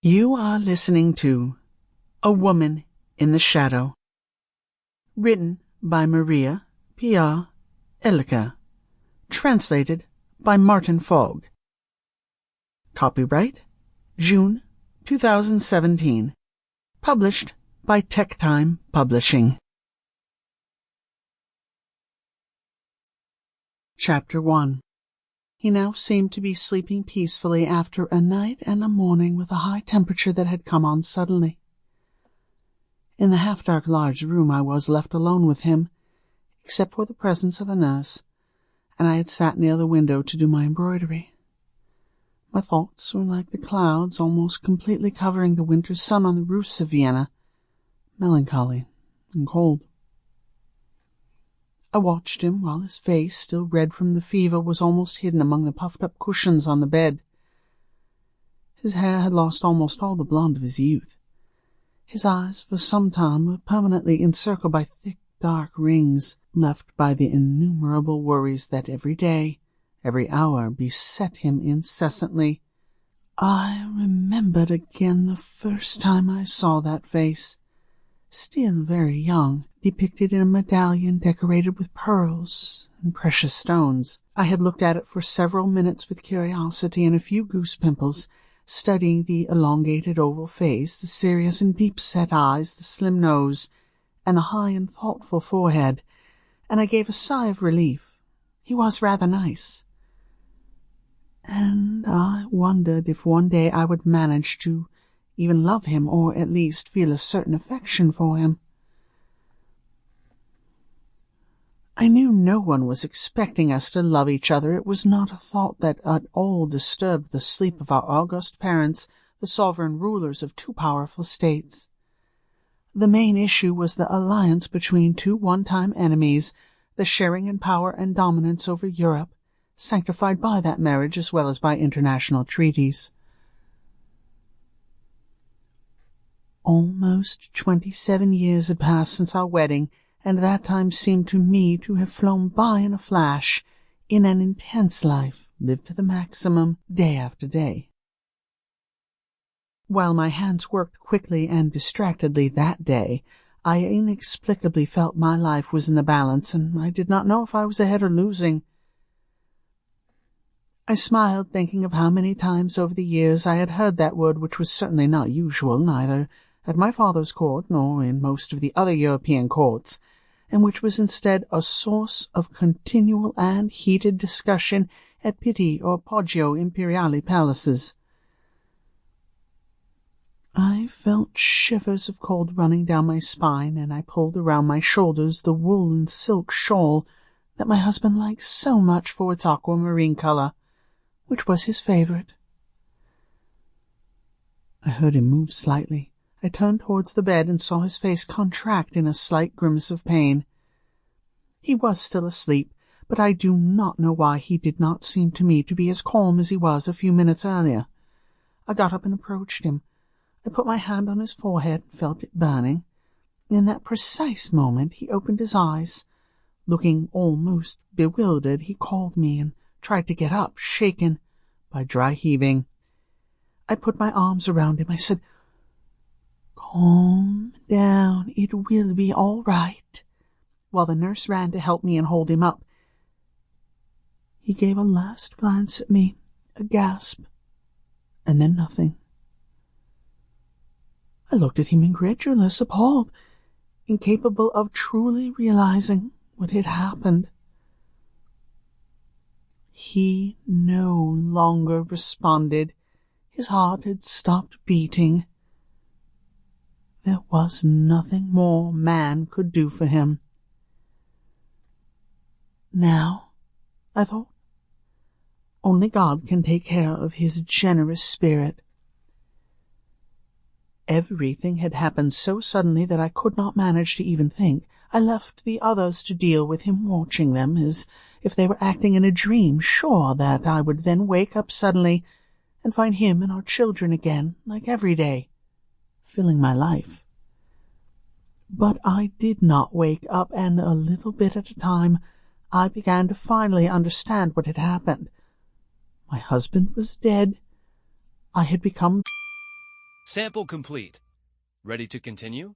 You are listening to A Woman in the Shadow, written by Maria Pia Oelker, translated by Martin Fogg. Copyright June 2017. Published by TekTime Publishing. Chapter 1. He now seemed to be sleeping peacefully after a night and a morning with a high temperature that had come on suddenly. In the half-dark large room I was left alone with him, except for the presence of a nurse, and I had sat near the window to do my embroidery. My thoughts were like the clouds almost completely covering the winter sun on the roofs of Vienna, melancholy and cold. I watched him while his face, still red from the fever, was almost hidden among the puffed-up cushions on the bed. His hair had lost almost all the blonde of his youth. His eyes for some time were permanently encircled by thick, dark rings, left by the innumerable worries that every day, every hour, beset him incessantly. I remembered again the first time I saw that face, still very young, depicted in a medallion decorated with pearls and precious stones. I had looked at it for several minutes with curiosity and a few goose pimples, studying the elongated oval face, the serious and deep-set eyes, the slim nose, and the high and thoughtful forehead, and I gave a sigh of relief. He was rather nice. And I wondered if one day I would manage to even love him, or at least feel a certain affection for him. I knew no one was expecting us to love each other. It was not a thought that at all disturbed the sleep of our august parents, the sovereign rulers of two powerful states. The main issue was the alliance between two one-time enemies, the sharing in power and dominance over Europe, sanctified by that marriage as well as by international treaties. Almost 27 years had passed since our wedding, and that time seemed to me to have flown by in a flash, in an intense life, lived to the maximum, day after day. While my hands worked quickly and distractedly that day, I inexplicably felt my life was in the balance, and I did not know if I was ahead or losing. I smiled, thinking of how many times over the years I had heard that word, which was certainly not usual, neither at my father's court nor in most of the other European courts, and which was instead a source of continual and heated discussion at Pitti or Poggio Imperiale palaces. I felt shivers of cold running down my spine, and I pulled around my shoulders the wool and silk shawl that my husband liked so much for its aquamarine color, which was his favorite. I heard him move slightly. I turned towards the bed and saw his face contract in a slight grimace of pain. He was still asleep, but I do not know why he did not seem to me to be as calm as he was a few minutes earlier. I got up and approached him. I put my hand on his forehead and felt it burning. In that precise moment he opened his eyes. Looking almost bewildered, he called me and tried to get up, shaken by dry heaving. I put my arms around him. I said, "Calm down, it will be all right," while the nurse ran to help me and hold him up. He gave a last glance at me, a gasp, and then nothing. I looked at him incredulous, appalled, incapable of truly realizing what had happened. He no longer responded. His heart had stopped beating. There was nothing more man could do for him. Now, I thought, only God can take care of his generous spirit. Everything had happened so suddenly that I could not manage to even think. I left the others to deal with him, watching them as if they were acting in a dream, sure that I would then wake up suddenly and find him and our children again, like every day, filling my life. But I did not wake up, and a little bit at a time I began to finally understand what had happened. My husband was dead. I had become Sample complete. Ready to continue?